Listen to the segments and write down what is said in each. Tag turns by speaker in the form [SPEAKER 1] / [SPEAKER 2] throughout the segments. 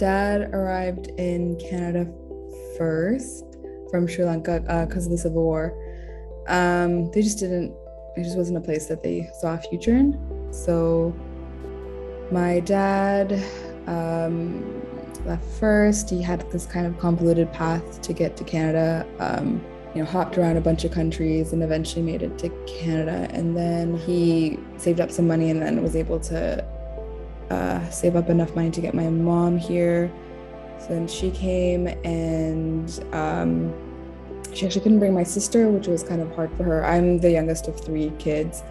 [SPEAKER 1] Dad arrived in Canada first from Sri Lanka because of the Civil War. It just wasn't a place that they saw a future in. So my dad left first. He had this kind of convoluted path to get to Canada. Hopped around a bunch of countries and eventually made it to Canada. And then he saved up some money and then was able to save up enough money to get my mom here. So then she came and she actually couldn't bring my sister, which was kind of hard for her. I'm the youngest of 3 kids.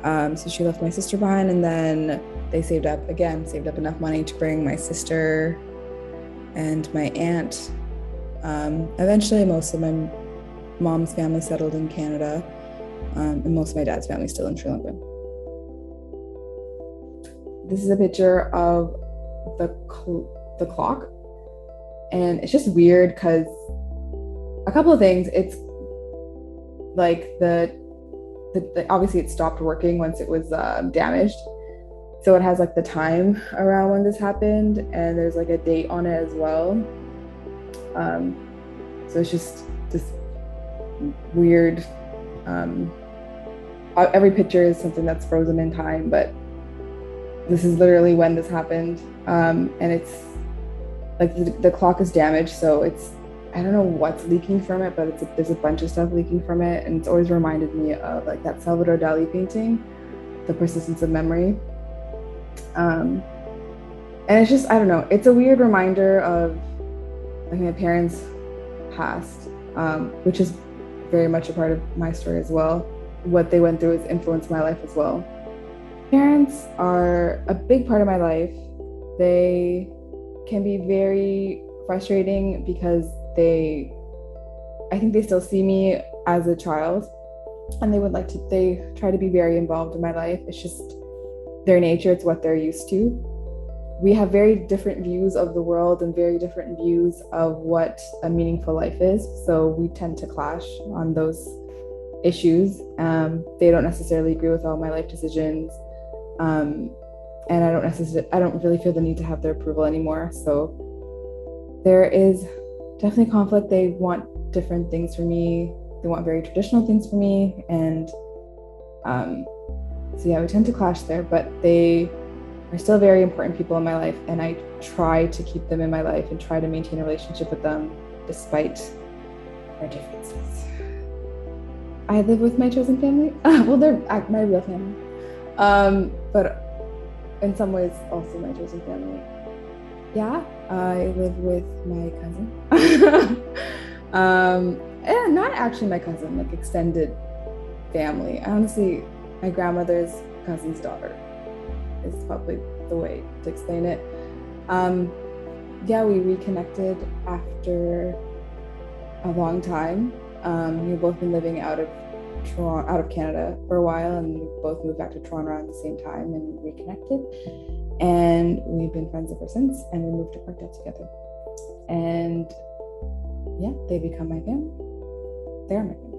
[SPEAKER 1] So she left my sister behind, and then they saved up enough money to bring my sister and my aunt. Eventually, most of my mom's family settled in Canada, and most of my dad's family still in Sri Lanka. This is a picture of the clock, and it's just weird because a couple of things. It's like obviously it stopped working once it was damaged, so it has like the time around when this happened, and there's like a date on it as well. So it's just this weird. Every picture is something that's frozen in time, but this is literally when this happened. And it's like the clock is damaged, so I don't know what's leaking from it, but there's a bunch of stuff leaking from it, and it's always reminded me of like that Salvador Dali painting, The Persistence of Memory. And it's just, I don't know, it's a weird reminder of like my parents passed, which is very much a part of my story as well. What they went through has influenced my life as well. Parents are a big part of my life. They can be very frustrating because I think they still see me as a child, and they try to be very involved in my life. It's just their nature, it's what they're used to. We have very different views of the world and very different views of what a meaningful life is. So we tend to clash on those issues. They don't necessarily agree with all my life decisions. And I don't really feel the need to have their approval anymore. So there is definitely conflict. They want different things from me. They want very traditional things from me. And so yeah, we tend to clash there, but they are still very important people in my life. And I try to keep them in my life and try to maintain a relationship with them despite our differences. I live with my chosen family. Well, they're my real family. But in some ways also my chosen family. Yeah, I live with my cousin. And not actually my cousin, like extended family. Honestly, my grandmother's cousin's daughter is probably the way to explain it. Yeah, we reconnected after a long time. We've both been living out of Canada for a while, and we both moved back to Toronto at the same time and reconnected. And we've been friends ever since, and we moved to Parkdale together. And yeah, they become my family. They're my family.